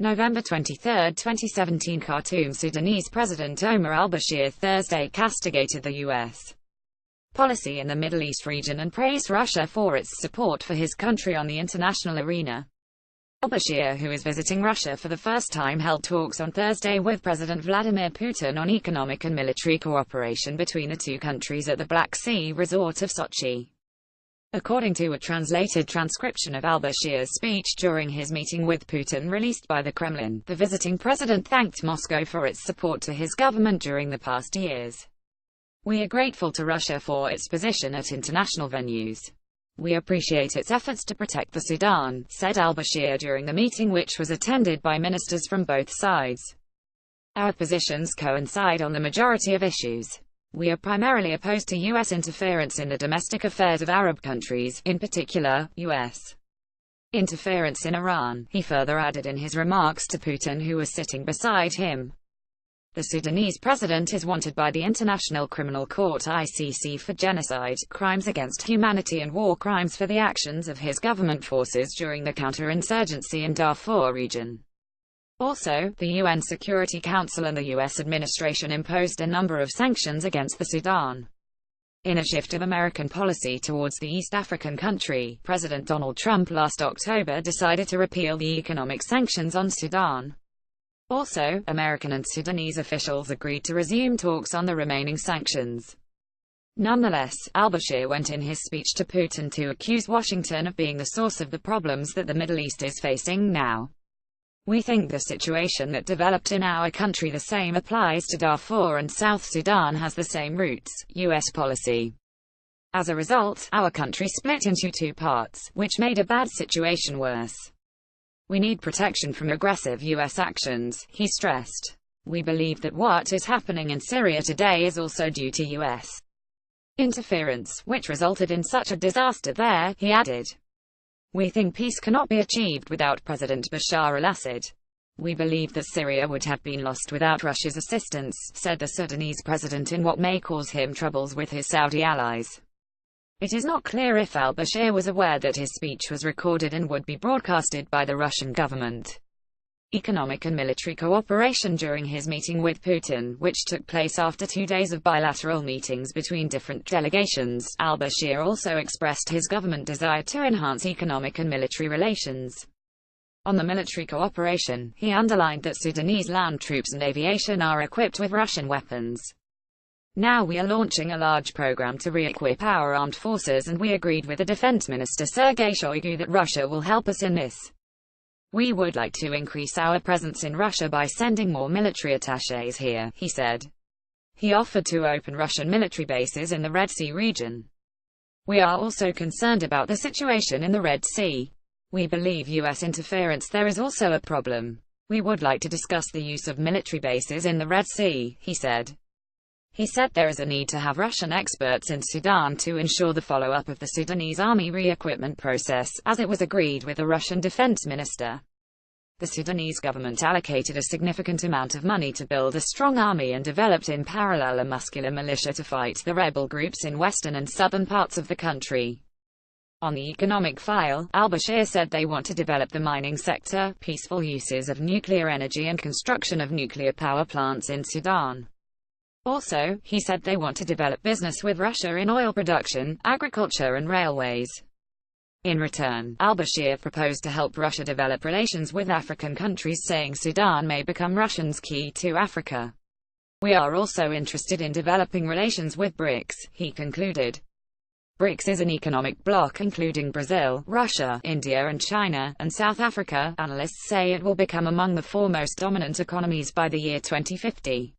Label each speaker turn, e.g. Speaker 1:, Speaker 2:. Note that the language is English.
Speaker 1: November 23, 2017. Khartoum. Sudanese President Omar al-Bashir Thursday castigated the U.S. policy in the Middle East region and praised Russia for its support for his country on the international arena. Al-Bashir, who is visiting Russia for the first time, held talks on Thursday with President Vladimir Putin on economic and military cooperation between the two countries at the Black Sea resort of Sochi. According to a translated transcription of al-Bashir's speech during his meeting with Putin released by the Kremlin, the visiting president thanked Moscow for its support to his government during the past years. "We are grateful to Russia for its position at international venues. We appreciate its efforts to protect the Sudan," said al-Bashir during the meeting, which was attended by ministers from both sides. "Our positions coincide on the majority of issues. We are primarily opposed to U.S. interference in the domestic affairs of Arab countries, in particular, U.S. interference in Iran," he further added in his remarks to Putin, who was sitting beside him. The Sudanese president is wanted by the International Criminal Court (ICC) for genocide, crimes against humanity and war crimes for the actions of his government forces during the counterinsurgency in Darfur region. Also, the UN Security Council and the U.S. administration imposed a number of sanctions against the Sudan. In a shift of American policy towards the East African country, President Donald Trump last October decided to repeal the economic sanctions on Sudan. Also, American and Sudanese officials agreed to resume talks on the remaining sanctions. Nonetheless, al-Bashir went in his speech to Putin to accuse Washington of being the source of the problems that the Middle East is facing now. "We think the situation that developed in our country the same applies to Darfur, and South Sudan has the same roots, U.S. policy. As a result, our country split into two parts, which made a bad situation worse. We need protection from aggressive U.S. actions," he stressed. "We believe that what is happening in Syria today is also due to U.S. interference, which resulted in such a disaster there," he added. "We think peace cannot be achieved without President Bashar al-Assad. We believe that Syria would have been lost without Russia's assistance," said the Sudanese president in what may cause him troubles with his Saudi allies. It is not clear if al-Bashir was aware that his speech was recorded and would be broadcasted by the Russian government. Economic and military cooperation. During his meeting with Putin, which took place after 2 days of bilateral meetings between different delegations, al-Bashir also expressed his government desire to enhance economic and military relations. On the military cooperation, he underlined that Sudanese land troops and aviation are equipped with Russian weapons. "Now we are launching a large program to re-equip our armed forces, and we agreed with the Defense Minister Sergei Shoigu that Russia will help us in this. We would like to increase our presence in Russia by sending more military attachés here," he said. He offered to open Russian military bases in the Red Sea region. "We are also concerned about the situation in the Red Sea. We believe U.S. interference there is also a problem. We would like to discuss the use of military bases in the Red Sea," he said. He said there is a need to have Russian experts in Sudan to ensure the follow-up of the Sudanese army re-equipment process, as it was agreed with the Russian defense minister. The Sudanese government allocated a significant amount of money to build a strong army and developed in parallel a muscular militia to fight the rebel groups in western and southern parts of the country. On the economic file, al-Bashir said they want to develop the mining sector, peaceful uses of nuclear energy and construction of nuclear power plants in Sudan. Also, he said they want to develop business with Russia in oil production, agriculture and railways. In return, al-Bashir proposed to help Russia develop relations with African countries, saying Sudan may become Russia's key to Africa. "We are also interested in developing relations with BRICS," he concluded. BRICS is an economic bloc including Brazil, Russia, India and China, and South Africa. Analysts say it will become among the 4 most dominant economies by the year 2050.